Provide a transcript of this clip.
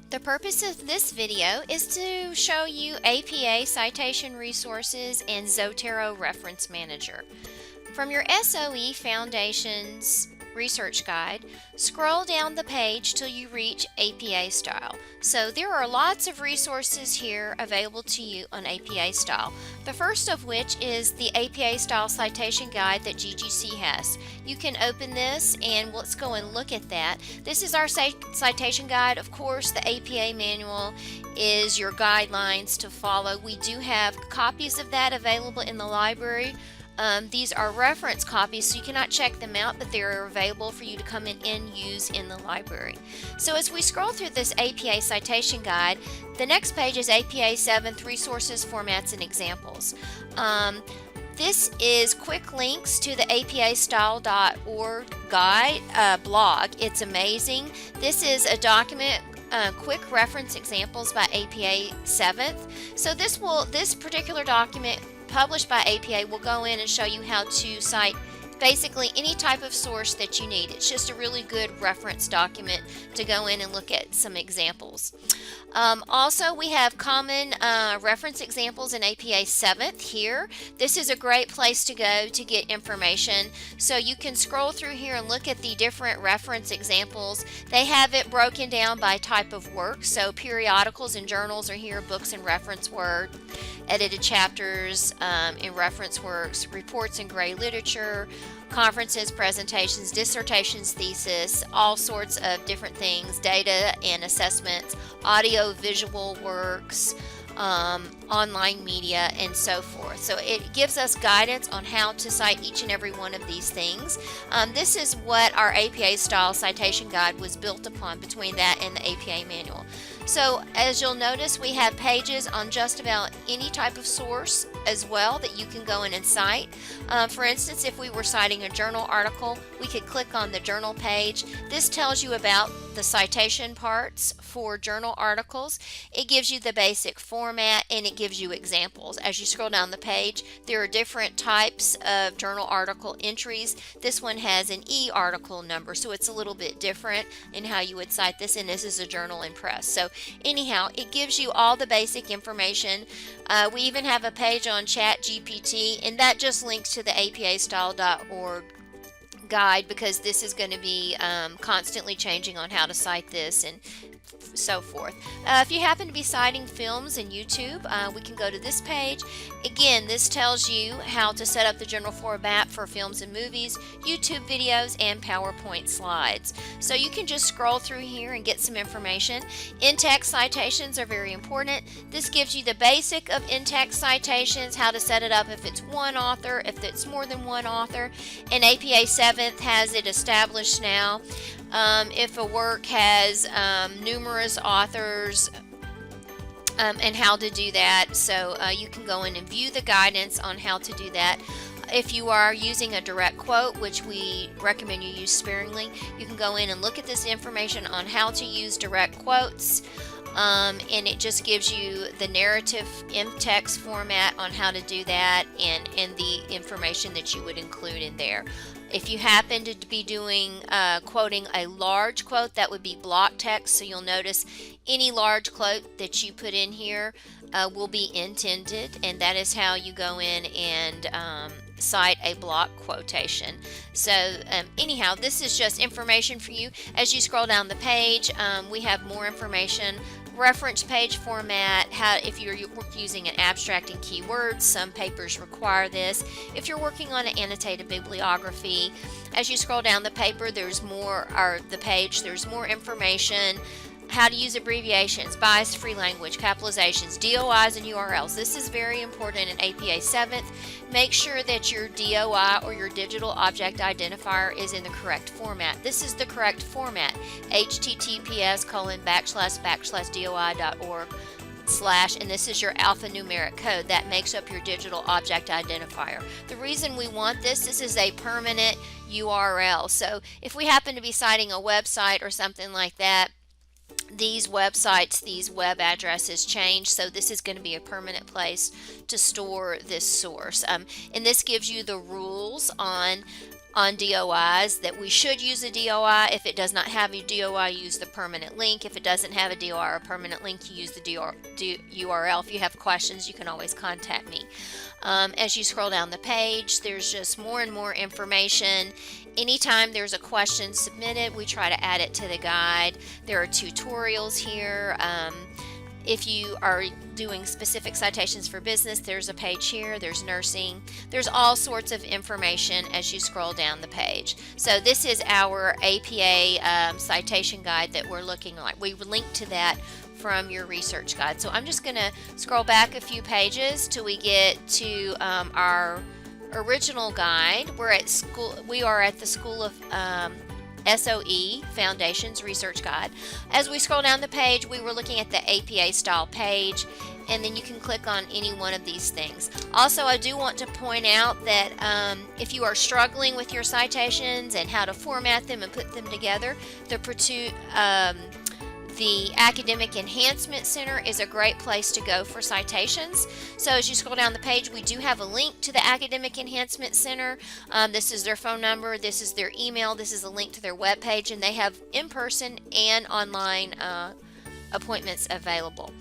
The purpose of this video is to show you APA citation resources and Zotero Reference Manager. From your SOE Foundations Research Guide, scroll down the page till you reach APA Style. So there are lots of resources here available to you on APA Style. The first of which is the APA Style Citation Guide that GGC has. You can open this and let's go and look at that. This is our citation guide. Of course, the APA manual is your guidelines to follow. We do have copies of that available in the library. These are reference copies, so you cannot check them out, but they're available for you to come in and use in the library. So as we scroll through this APA citation guide, the next page is APA 7th Resources, Formats, and Examples. This is quick links to the apastyle.org guide blog. It's amazing. This is a document, quick reference examples by APA 7th. So this particular document published by APA will go in and show you how to cite basically any type of source that you need. It's just a really good reference document to go in and look at some examples. Also, we have common reference examples in APA 7th here. This is a great place to go to get information. So you can scroll through here and look at the different reference examples. They have it broken down by type of work. So periodicals and journals are here, books and reference work, edited chapters in reference works, reports and gray literature, conferences, presentations, dissertations, thesis, all sorts of different things, data and assessments, audio visual works, online media, and so forth. So it gives us guidance on how to cite each and every one of these things. This is what our APA style citation guide was built upon, between that and the APA manual. So as you'll notice, we have pages on just about any type of source as well that you can go in and cite. For instance, if we were citing a journal article, we could click on the journal page. This tells you about the citation parts for journal articles. It gives you the basic format and it gives you examples. As you scroll down the page, there are different types of journal article entries. This one has an E article number, so it's a little bit different in how you would cite this, and this is a journal and press. So anyhow, it gives you all the basic information. We even have a page on Chat GPT, and that just links to the apastyle.org guide, because this is going to be constantly changing on how to cite this and so forth. If you happen to be citing films in YouTube, we can go to this page. Again, this tells you how to set up the general format for films and movies, YouTube videos, and PowerPoint slides. So you can just scroll through here and get some information. In-text citations are very important. This gives you the basic of in-text citations, how to set it up if it's one author, if it's more than one author. And APA 7th has it established now. If a work has numerous authors, and how to do that. So you can go in and view the guidance on how to do that. If you are using a direct quote, which we recommend you use sparingly, you can go in and look at this information on how to use direct quotes. And it just gives you the narrative in-text format on how to do that, and the information that you would include in there. If you happen to be doing quoting a large quote, that would be block text. So you'll notice any large quote that you put in here will be indented, and that is how you go in and cite a block quotation. So anyhow, this is just information for you. As you scroll down the page, we have more information. Reference page format, if you're using an abstract and keywords, some papers require this. If you're working on an annotated bibliography, as you scroll down the paper, there's more information. How to use abbreviations, bias-free language, capitalizations, DOIs, and URLs. This is very important in APA 7th. Make sure that your DOI, or your digital object identifier, is in the correct format. This is the correct format, https://doi.org/ and this is your alphanumeric code that makes up your digital object identifier. The reason we want this is a permanent URL. So if we happen to be citing a website or something like that, these websites, these web addresses change, so this is going to be a permanent place to store this source. And this gives you the rules on DOIs, that we should use a DOI. If it does not have a DOI, use the permanent link. If it doesn't have a DOI or a permanent link, you use the URL. If you have questions, you can always contact me. As you scroll down the page, there's just more and more information. Anytime there's a question submitted, we try to add it to the guide. There are tutorials here. If you are doing specific citations for business, there's a page here. There's nursing. There's all sorts of information as you scroll down the page. So this is our APA citation guide that we're looking at. We link to that from your research guide. So I'm just going to scroll back a few pages till we get to our original guide. We are at the School of SOE Foundations Research Guide. As we scroll down the page, we were looking at the APA style page, and then you can click on any one of these things. Also, I do want to point out that if you are struggling with your citations and how to format them and put them together, the Academic Enhancement Center is a great place to go for citations. So as you scroll down the page, we do have a link to the Academic Enhancement Center. This is their phone number, this is their email, this is a link to their webpage, and they have in-person and online appointments available.